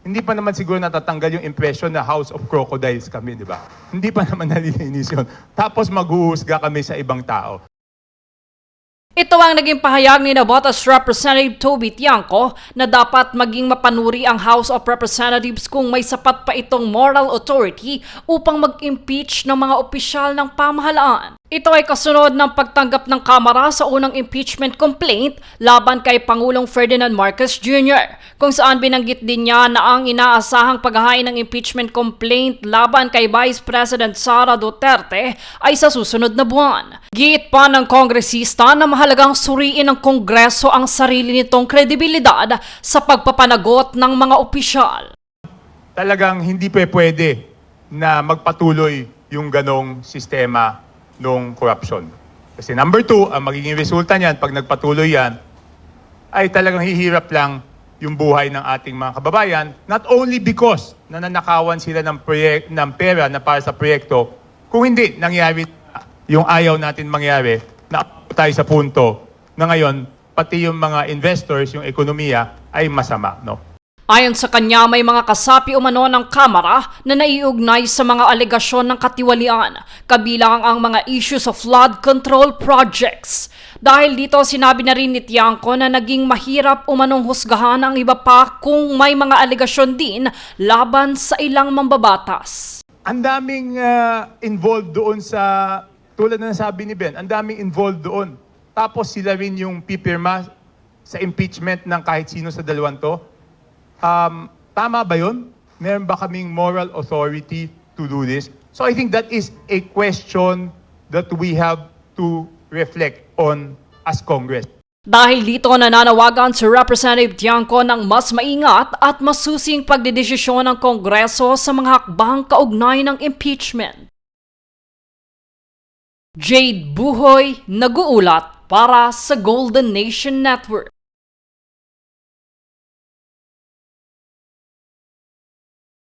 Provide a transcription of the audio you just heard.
hindi pa naman siguro natatanggal yung impression na House of Crocodiles kami, di ba? Hindi pa naman nalilinis yun. Tapos maghuhusga kami sa ibang tao. Ito ang naging pahayag ni Navotas Representative Toby Tiangco na dapat maging mapanuri ang House of Representatives kung may sapat pa itong moral authority upang mag-impeach ng mga opisyal ng pamahalaan. Ito ay kasunod ng pagtanggap ng Kamara sa unang impeachment complaint laban kay Pangulong Ferdinand Marcos Jr. kung saan binanggit din niya na ang inaasahang paghahain ng impeachment complaint laban kay Vice President Sara Duterte ay sa susunod na buwan. Giit pa ng kongresista na mahalagang suriin ng Kongreso ang sarili nitong kredibilidad sa pagpapanagot ng mga opisyal. Talagang hindi pwede na magpatuloy yung ganong sistema ng corruption. Kasi number 2, ang magiging resulta niyan pag nagpatuloy yan, ay talagang hihirap lang yung buhay ng ating mga kababayan, not only because nananakawan sila ng pera na para sa proyekto, kung hindi nangyari yung ayaw natin mangyari, na tayo sa punto na ngayon, pati yung mga investors, yung ekonomiya, ay masama, no? Ayon sa kanya, may mga kasapi umano ng Kamara na naiugnay sa mga alegasyon ng katiwalian, kabilang ang mga issues of flood control projects. Dahil dito, sinabi na rin ni Tiangco na naging mahirap umanong husgahan ang iba pa kung may mga alegasyon din laban sa ilang mambabatas. Ang daming involved doon sa, tulad na nasabi ni Ben, ang daming involved doon. Tapos sila rin yung pipirma sa impeachment ng kahit sino sa dalawang to. Tama ba yun? Meron ba kaming moral authority to do this? So I think that is a question that we have to reflect on as Congress. Dahil dito nananawagan si Representative Tiangco ng mas maingat at masusing pagdedesisyon ng Kongreso sa mga hakbang kaugnay ng impeachment. Jade Buhoy, nag-uulat para sa Golden Nation Network.